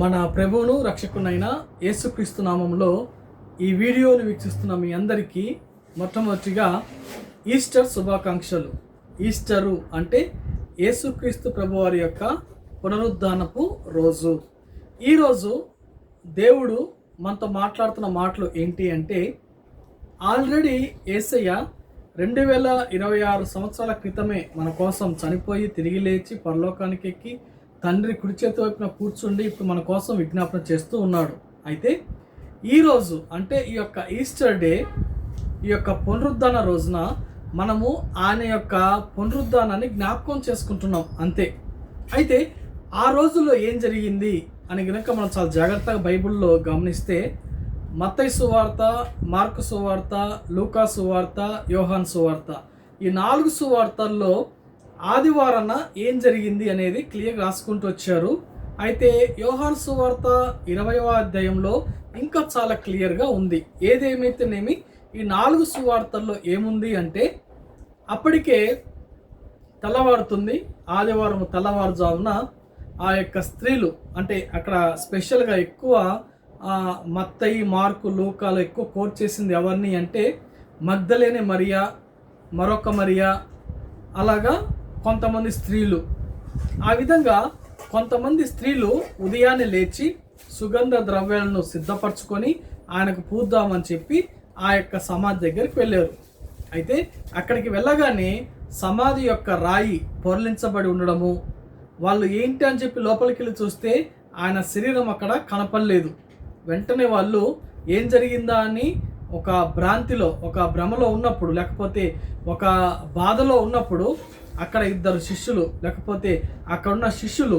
మన ప్రభువును రక్షకునైన యేసుక్రీస్తు నామంలో ఈ వీడియోను వీక్షిస్తున్న మీ అందరికీ మొట్టమొదటిగా ఈస్టర్ శుభాకాంక్షలు. ఈస్టరు అంటే యేసుక్రీస్తు ప్రభువారి యొక్క పునరుద్ధానపు రోజు. ఈరోజు దేవుడు మనతో మాట్లాడుతున్న మాటలు ఏంటి అంటే, ఆల్రెడీ యేసయ్య 2026 సంవత్సరాల క్రితమే మన కోసం చనిపోయి తిరిగి లేచి పరలోకానికి ఎక్కి తండ్రి కుడి చేతి వైపున కూర్చుండి ఇప్పుడు మన కోసం విజ్ఞాపన చేస్తూ ఉన్నాడు. అయితే ఈరోజు అంటే ఈ యొక్క ఈస్టర్ డే, ఈ యొక్క పునరుద్ధాన రోజున మనము ఆయన యొక్క పునరుద్ధానాన్ని జ్ఞాపకం చేసుకుంటున్నాం అంతే. అయితే ఆ రోజుల్లో ఏం జరిగింది అని కనుక మనం చాలా జాగ్రత్తగా బైబిల్లో గమనిస్తే, మత్తయి సువార్త, మార్కు సువార్త, లూకా సువార్త, యోహాను సువార్త, ఈ 4 సువార్తల్లో ఆదివారాన ఏం జరిగింది అనేది క్లియర్గా రాసుకుంటూ వచ్చారు. అయితే యోహాను సువార్త 20వ అధ్యాయంలో ఇంకా చాలా క్లియర్గా ఉంది. ఏదేమైతేనేమి ఈ 4 సువార్తల్లో ఏముంది అంటే, అప్పటికే తెల్లవారుతుంది. ఆదివారం తెల్లవారుజామున ఆ యొక్క స్త్రీలు, అంటే అక్కడ స్పెషల్గా ఎక్కువ మత్తయి, మార్కు, లూకాలో ఎక్కువ కోట్ చేసింది ఎవరిని అంటే మగ్దలేనే మరియా, మరొక మరియా, అలాగా కొంతమంది స్త్రీలు. ఆ విధంగా కొంతమంది స్త్రీలు ఉదయాన్నే లేచి సుగంధ ద్రవ్యాలను సిద్ధపరచుకొని ఆయనకు పూద్దామని చెప్పి ఆ యొక్క సమాధి దగ్గరికి వెళ్ళారు. అయితే అక్కడికి వెళ్ళగానే సమాధి యొక్క రాయి పొరలించబడి ఉండడము, వాళ్ళు ఏంటి అని చెప్పి లోపలికి వెళ్ళి చూస్తే ఆయన శరీరం అక్కడ కనపడలేదు. వెంటనే వాళ్ళు ఏం జరిగిందా అని ఒక భ్రాంతిలో, ఒక భ్రమలో ఉన్నప్పుడు, లేకపోతే ఒక బాధలో ఉన్నప్పుడు అక్కడ 2 శిష్యులు, లేకపోతే అక్కడ ఉన్న శిష్యులు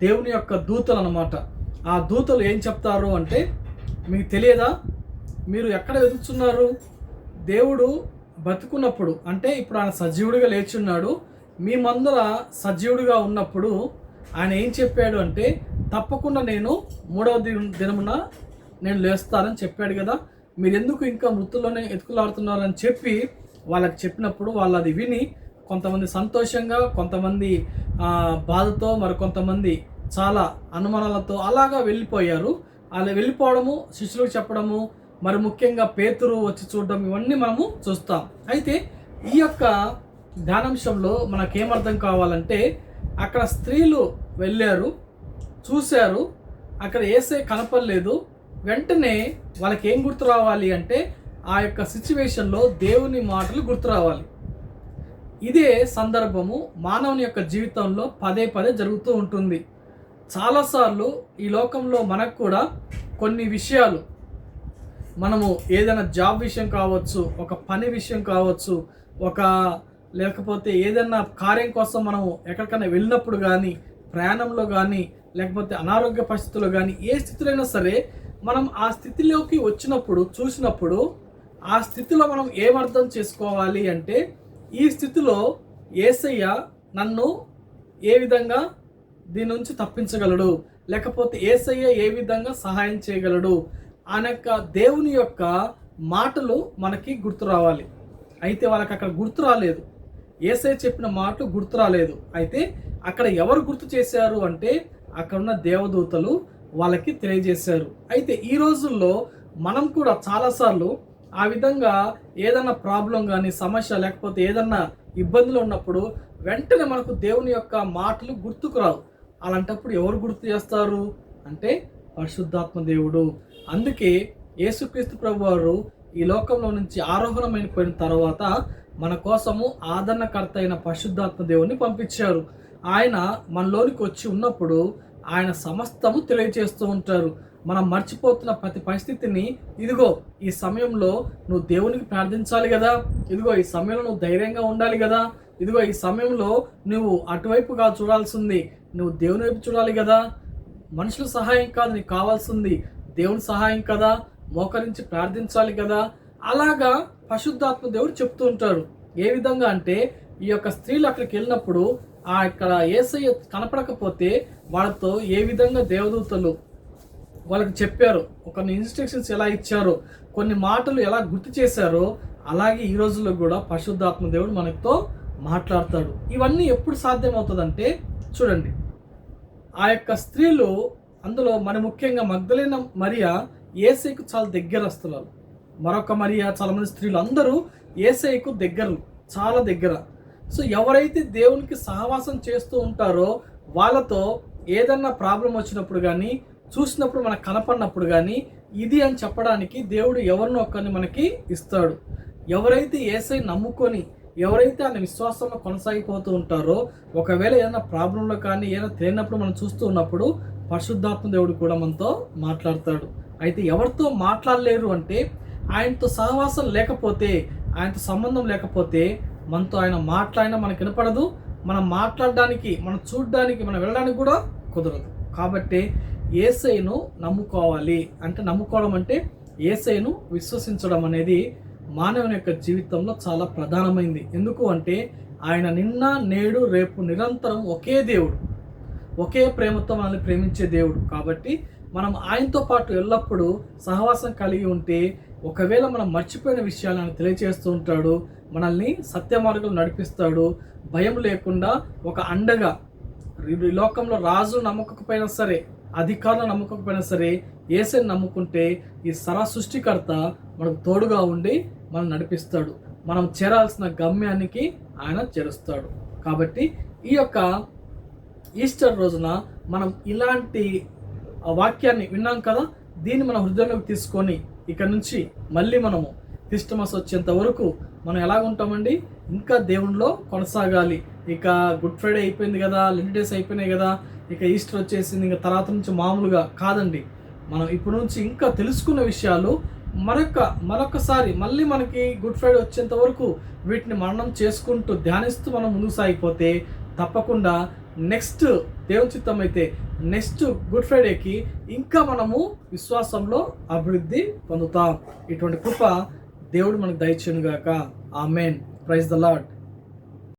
దేవుని యొక్క దూతలు అన్నమాట. ఆ దూతలు ఏం చెప్తారు అంటే, మీకు తెలియదా, మీరు ఎక్కడ వెతుకుతున్నారు? దేవుడు బతుకున్నప్పుడు, అంటే ఇప్పుడు ఆయన సజీవుడిగా లేచున్నాడు, మీ మందర సజీవుడిగా ఉన్నప్పుడు ఆయన ఏం చెప్పాడు అంటే, తప్పకుండా నేను 3వ దినమున నేను లేస్తానని చెప్పాడు కదా, మీరు ఎందుకు ఇంకా మృతుల్లోనే ఎతుకులాడుతున్నారని చెప్పి వాళ్ళకి చెప్పినప్పుడు వాళ్ళు అది విని కొంతమంది సంతోషంగా, కొంతమంది బాధతో, మరి కొంతమంది చాలా అనుమానాలతో అలాగా వెళ్ళిపోయారు. అలా వెళ్ళిపోవడము, శిష్యులకు చెప్పడము, మరి ముఖ్యంగా పేతురు వచ్చి చూడడం, ఇవన్నీ మనము చూస్తాం. అయితే ఈ యొక్క ధ్యానాంశంలో మనకేమర్థం కావాలంటే, అక్కడ స్త్రీలు వెళ్ళారు, చూశారు, అక్కడ యేసే కనపడలేదు. వెంటనే వాళ్ళకి ఏం గుర్తు రావాలి అంటే, ఆ యొక్క సిచ్యువేషన్లో దేవుని మాటలు గుర్తు రావాలి. ఇదే సందర్భము మానవుని యొక్క జీవితంలో పదే పదే జరుగుతూ ఉంటుంది. చాలాసార్లు ఈ లోకంలో మనకు కూడా కొన్ని విషయాలు, మనము ఏదైనా జాబ్ విషయం కావచ్చు, ఒక పని విషయం కావచ్చు, లేకపోతే ఏదైనా కార్యం కోసం మనం ఎక్కడికైనా వెళ్ళినప్పుడు కానీ, ప్రయాణంలో కానీ, లేకపోతే అనారోగ్య పరిస్థితుల్లో కానీ, ఏ స్థితిలో అయినా సరే మనం ఆ స్థితిలోకి వచ్చినప్పుడు, చూసినప్పుడు ఆ స్థితిలో మనం ఏమర్థం చేసుకోవాలి అంటే, ఈ స్థితిలో యేసయ్య నన్ను ఏ విధంగా దీని నుంచి తప్పించగలడు, లేకపోతే యేసయ్య ఏ విధంగా సహాయం చేయగలడు అనే దేవుని యొక్క మాటలు మనకి గుర్తు రావాలి. అయితే వాళ్ళకి అక్కడ గుర్తు రాలేదు, యేసయ్య చెప్పిన మాట గుర్తు రాలేదు. అయితే అక్కడ ఎవరు గుర్తు చేశారు అంటే, అక్కడ ఉన్న దేవదూతలు వాళ్ళకి తెలియజేశారు. అయితే ఈ రోజుల్లో మనం కూడా చాలాసార్లు ఆ విధంగా ఏదన్నా ప్రాబ్లం కానీ, సమస్య, లేకపోతే ఏదన్నా ఇబ్బందులు ఉన్నప్పుడు వెంటనే మనకు దేవుని యొక్క మాటలు గుర్తుకు రావు. అలాంటప్పుడు ఎవరు గుర్తు చేస్తారు అంటే పరిశుద్ధాత్మ దేవుడు. అందుకే యేసుక్రీస్తు ప్రభువారు ఈ లోకంలో నుంచి ఆరోహణమైపోయిన తర్వాత మన కోసము ఆదరణకర్త అయిన పరిశుద్ధాత్మ దేవుని పంపించారు. ఆయన మనలోనికి వచ్చి ఉన్నప్పుడు ఆయన సమస్తము తెలియజేస్తూ ఉంటారు. మనం మర్చిపోతున్న ప్రతి పరిస్థితిని, ఇదిగో ఈ సమయంలో నువ్వు దేవునికి ప్రార్థించాలి కదా, ఇదిగో ఈ సమయంలో నువ్వు ధైర్యంగా ఉండాలి కదా, ఇదిగో ఈ సమయంలో నువ్వు అటువైపుగా చూడాల్సింది, నువ్వు దేవుని వైపు చూడాలి కదా, మనుషుల సహాయం కాదు నీకు కావాల్సింది, దేవుని సహాయం కదా, మోకరించి ప్రార్థించాలి కదా. అలాగా పరిశుద్ధాత్మ దేవుడు చెప్తూ ఉంటాడు. ఏ విధంగా అంటే, ఈ యొక్క స్త్రీలు అక్కడికి వెళ్ళినప్పుడు ఇక్కడ యేసయ్య కనపడకపోతే వాళ్ళతో ఏ విధంగా దేవదూతలు వాళ్ళకి చెప్పారు, కొన్ని ఇన్స్ట్రక్షన్స్ ఎలా ఇచ్చారో, కొన్ని మాటలు ఎలా గుర్తు చేశారో, అలాగే ఈ రోజుల్లో కూడా పరిశుద్ధాత్మ దేవుడు మనతో మాట్లాడతాడు. ఇవన్నీ ఎప్పుడు సాధ్యమవుతుందంటే, చూడండి, ఆ యొక్క స్త్రీలు అందులో మరి ముఖ్యంగా మగ్దలేన మరియా యేసయ్యకు చాలా దగ్గరస్తురాలు. మరొక మరియా, చాలామంది స్త్రీలు అందరూ యేసయ్యకు దగ్గరలు, చాలా దగ్గర. సో ఎవరైతే దేవునికి సహవాసం చేస్తూ ఉంటారో వాళ్ళతో ఏదన్నా ప్రాబ్లం వచ్చినప్పుడు కానీ, చూసినప్పుడు మనకు కనపడినప్పుడు కానీ ఇది అని చెప్పడానికి దేవుడు ఎవరినో ఒకరిని మనకి ఇస్తాడు. ఎవరైతే యేసయ్య నమ్ముకొని, ఎవరైతే ఆయన విశ్వాసంలో కొనసాగిపోతూ ఉంటారో, ఒకవేళ ఏదైనా ప్రాబ్లంలో కానీ ఏదైనా తెలియనప్పుడు మనం చూస్తూ ఉన్నప్పుడు పరిశుద్ధాత్మ దేవుడు కూడా మనతో మాట్లాడతాడు. అయితే ఎవరితో మాట్లాడలేరు అంటే, ఆయనతో సహవాసం లేకపోతే, ఆయనతో సంబంధం లేకపోతే మనతో ఆయన మాట్లాడినా మనకు వినపడదు. మనం మాట్లాడడానికి, మనం చూడడానికి, మనం వెళ్ళడానికి కూడా కుదరదు. కాబట్టి యేసయ్యను నమ్ముకోవాలి. అంటే నమ్ముకోవడం అంటే యేసయ్యను విశ్వసించడం అనేది మానవుని యొక్క జీవితంలో చాలా ప్రధానమైంది. ఎందుకు అంటే ఆయన నిన్న, నేడు, రేపు నిరంతరం ఒకే దేవుడు, ఒకే ప్రేమతో మనల్ని ప్రేమించే దేవుడు. కాబట్టి మనం ఆయనతో పాటు ఎల్లప్పుడూ సహవాసం కలిగి ఉంటే, ఒకవేళ మనం మర్చిపోయిన విషయాలను ఆయన తెలియజేస్తూ ఉంటాడు, మనల్ని సత్య మార్గంలో నడిపిస్తాడు. భయం లేకుండా ఒక అండగా, ఈ లోకంలో రాజు నమ్మకపోయినా సరే, అధికారులు నమ్మకపోయినా సరే, యేసయ్యను నమ్ముకుంటే ఈ సృష్టికర్త మనకు తోడుగా ఉండి మనం నడిపిస్తాడు. మనం చేరాల్సిన గమ్యానికి ఆయన చేరుస్తాడు. కాబట్టి ఈ యొక్క ఈస్టర్ రోజున మనం ఇలాంటి వాక్యాన్ని విన్నాం కదా, దీన్ని మన హృదయంలోకి తీసుకొని ఇక నుంచి మళ్ళీ మనము క్రిస్టమస్ వచ్చేంత వరకు మనం ఎలాగుంటామండి, ఇంకా దేవునిలో కొనసాగాలి. ఇక గుడ్ ఫ్రైడే అయిపోయింది కదా, లెంట్ డేస్ అయిపోయినాయి కదా, ఇక ఈస్టర్ వచ్చేసింది, ఇంకా తర్వాత నుంచి మామూలుగా కాదండి. మనం ఇప్పటి నుంచి ఇంకా తెలుసుకున్న విషయాలు మరొకసారి మళ్ళీ మనకి గుడ్ ఫ్రైడే వచ్చేంత వరకు వీటిని మననం చేసుకుంటూ ధ్యానిస్తూ మనం ముందుకు సాగిపోతే తప్పకుండా నెక్స్ట్ దేవుని చిత్తం అయితే నెక్స్ట్ గుడ్ ఫ్రైడేకి ఇంకా మనము విశ్వాసంలో అభివృద్ధి పొందుతాం. ఇటువంటి కృప దేవుడు మనకు దయచేయును గాక. ఆమేన్. Praise the lord.